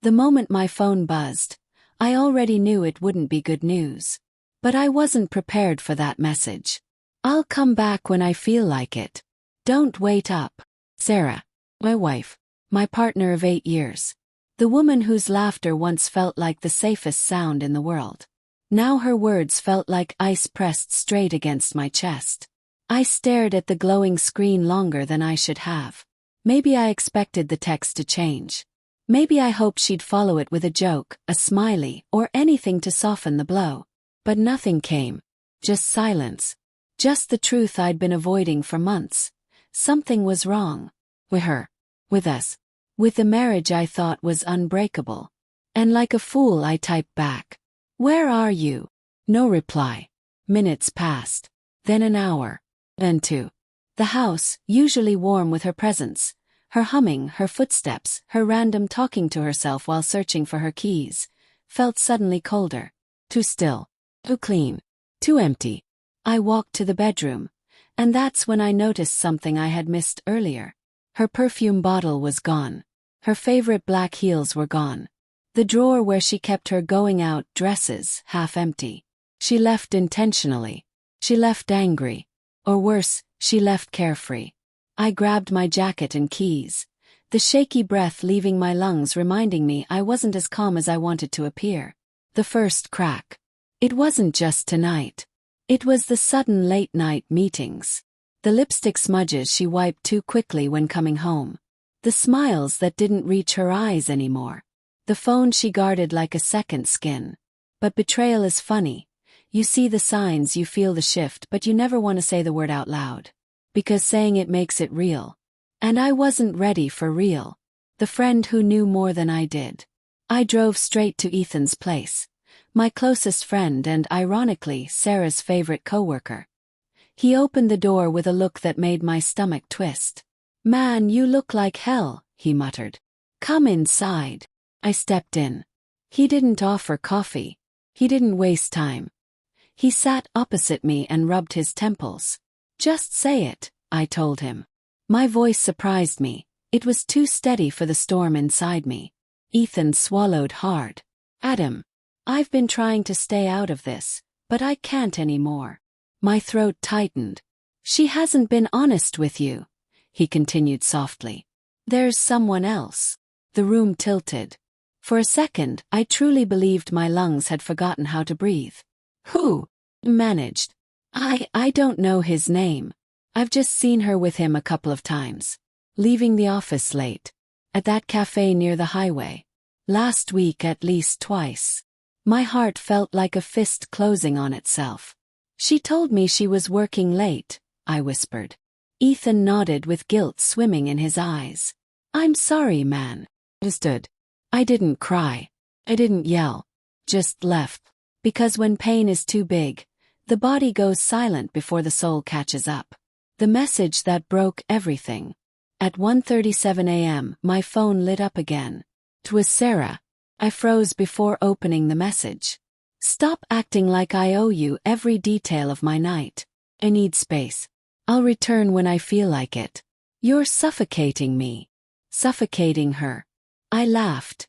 The moment my phone buzzed, I already knew it wouldn't be good news. But I wasn't prepared for that message. I'll come back when I feel like it. Don't wait up. Sarah, my wife, my partner of 8 years. The woman whose laughter once felt like the safest sound in the world. Now her words felt like ice pressed straight against my chest. I stared at the glowing screen longer than I should have. Maybe I expected the text to change. Maybe I hoped she'd follow it with a joke, a smiley, or anything to soften the blow. But nothing came. Just silence. Just the truth I'd been avoiding for months. Something was wrong. With her. With us. With the marriage I thought was unbreakable. And like a fool I typed back. Where are you? No reply. Minutes passed. Then an hour. Then 2. The house, usually warm with her presence, her humming, her footsteps, her random talking to herself while searching for her keys, felt suddenly colder. Too still. Too clean. Too empty. I walked to the bedroom, and that's when I noticed something I had missed earlier. Her perfume bottle was gone. Her favorite black heels were gone. The drawer where she kept her going-out dresses, half empty. She left intentionally. She left angry. Or worse, she left carefree. I grabbed my jacket and keys, the shaky breath leaving my lungs reminding me I wasn't as calm as I wanted to appear. The first crack. It wasn't just tonight. It was the sudden late-night meetings. The lipstick smudges she wiped too quickly when coming home. The smiles that didn't reach her eyes anymore. The phone she guarded like a second skin. But betrayal is funny. You see the signs, you feel the shift, but you never want to say the word out loud. Because saying it makes it real. And I wasn't ready for real. The friend who knew more than I did. I drove straight to Ethan's place. My closest friend and, ironically, Sarah's favorite coworker. He opened the door with a look that made my stomach twist. "Man, you look like hell," he muttered. "Come inside." I stepped in. He didn't offer coffee. He didn't waste time. He sat opposite me and rubbed his temples. "Just say it," I told him. My voice surprised me. It was too steady for the storm inside me. Ethan swallowed hard. "Adam, I've been trying to stay out of this, but I can't anymore." My throat tightened. "She hasn't been honest with you," he continued softly. "There's someone else." The room tilted. For a second, I truly believed my lungs had forgotten how to breathe. "Who?" managed. I don't know his name. I've just seen her with him a couple of times. Leaving the office late. At that cafe near the highway. Last week at least twice. My heart felt like a fist closing on itself. "She told me she was working late," I whispered. Ethan nodded with guilt swimming in his eyes. "I'm sorry, man." Understood. I didn't cry. I didn't yell. Just left. Because when pain is too big, the body goes silent before the soul catches up. The message that broke everything. At 1:37 a.m., my phone lit up again. It was Sarah. I froze before opening the message. "Stop acting like I owe you every detail of my night. I need space. I'll return when I feel like it. You're suffocating me." Suffocating her. I laughed.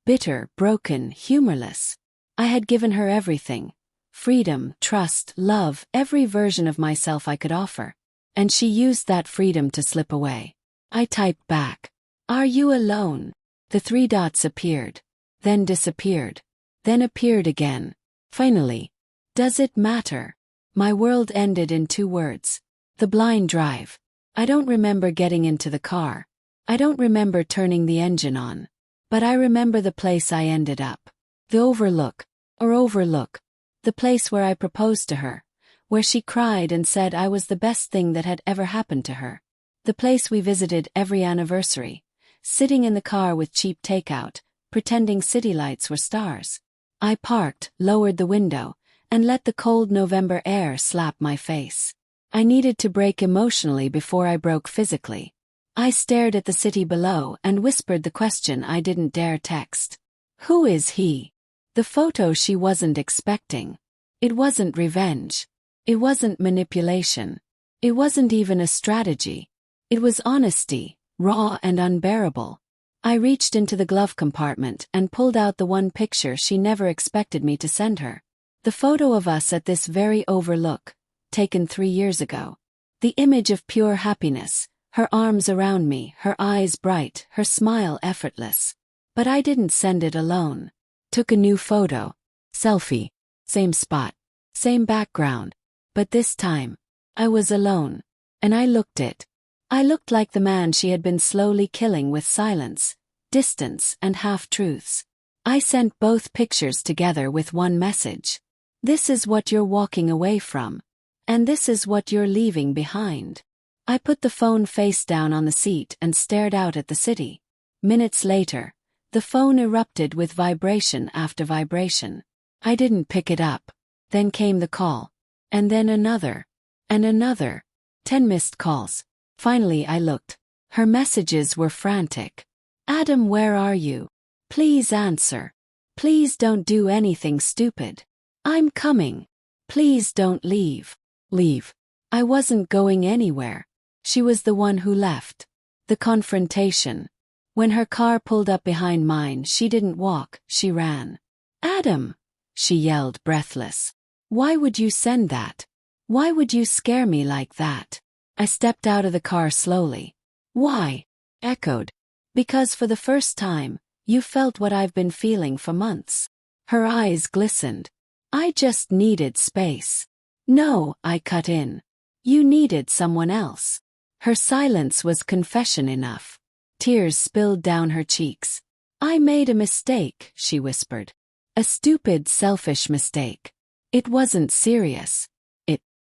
Bitter, broken, humorless. I had given her everything. Freedom, trust, love, every version of myself I could offer. And she used that freedom to slip away. I typed back. "Are you alone?" The 3 dots appeared. Then disappeared. Then appeared again. Finally. "Does it matter?" My world ended in 2 words. The blind drive. I don't remember getting into the car. I don't remember turning the engine on. But I remember the place I ended up. The overlook. The place where I proposed to her. Where she cried and said I was the best thing that had ever happened to her. The place we visited every anniversary. Sitting in the car with cheap takeout, pretending city lights were stars. I parked, lowered the window, and let the cold November air slap my face. I needed to break emotionally before I broke physically. I stared at the city below and whispered the question I didn't dare text. Who is he? The photo she wasn't expecting. It wasn't revenge. It wasn't manipulation. It wasn't even a strategy. It was honesty, raw and unbearable. I reached into the glove compartment and pulled out the one picture she never expected me to send her. The photo of us at this very overlook, taken 3 years ago. The image of pure happiness, her arms around me, her eyes bright, her smile effortless. But I didn't send it alone. Took a new photo. Selfie. Same spot. Same background. But this time, I was alone. And I looked it. I looked like the man she had been slowly killing with silence, distance, and half-truths. I sent both pictures together with one message. This is what you're walking away from. And this is what you're leaving behind. I put the phone face down on the seat and stared out at the city. Minutes later, the phone erupted with vibration after vibration. I didn't pick it up. Then came the call. And then another. And another. 10 missed calls. Finally I looked. Her messages were frantic. Adam, where are you? Please answer. Please don't do anything stupid. I'm coming. Please don't leave. Leave. I wasn't going anywhere. She was the one who left. The confrontation. When her car pulled up behind mine, she didn't walk, she ran. Adam! She yelled, breathless. Why would you send that? Why would you scare me like that? I stepped out of the car slowly. Why? Echoed. Because for the first time, you felt what I've been feeling for months. Her eyes glistened. I just needed space. No, I cut in. You needed someone else. Her silence was confession enough. Tears spilled down her cheeks. I made a mistake, she whispered. A stupid, selfish mistake. It wasn't serious.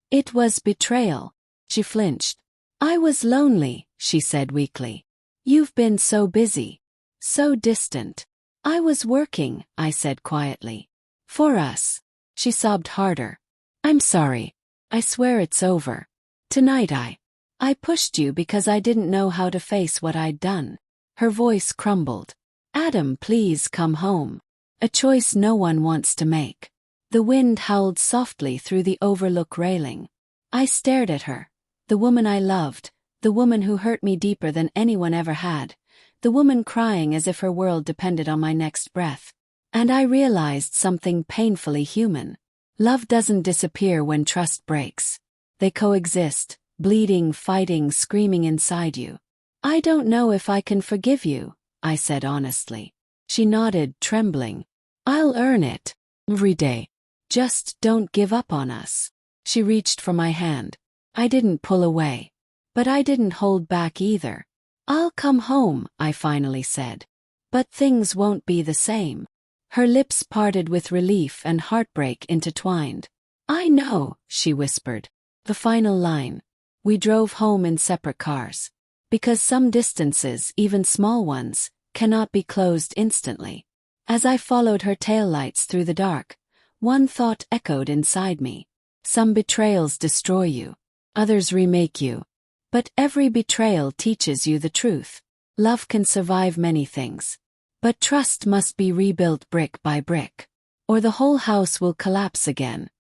It was betrayal. She flinched. I was lonely, she said weakly. You've been so busy. So distant. I was working, I said quietly. For us. She sobbed harder. I'm sorry. I swear it's over. Tonight I pushed you because I didn't know how to face what I'd done. Her voice crumbled. Adam, please come home. A choice no one wants to make. The wind howled softly through the overlook railing. I stared at her. The woman I loved, the woman who hurt me deeper than anyone ever had, the woman crying as if her world depended on my next breath. And I realized something painfully human. Love doesn't disappear when trust breaks. They coexist, bleeding, fighting, screaming inside you. I don't know if I can forgive you, I said honestly. She nodded, trembling. I'll earn it. Every day. Just don't give up on us. She reached for my hand. I didn't pull away. But I didn't hold back either. I'll come home, I finally said. But things won't be the same. Her lips parted with relief and heartbreak intertwined. I know, she whispered. The final line. We drove home in separate cars. Because some distances, even small ones, cannot be closed instantly. As I followed her taillights through the dark, one thought echoed inside me. Some betrayals destroy you. Others remake you. But every betrayal teaches you the truth. Love can survive many things. But trust must be rebuilt brick by brick. Or the whole house will collapse again.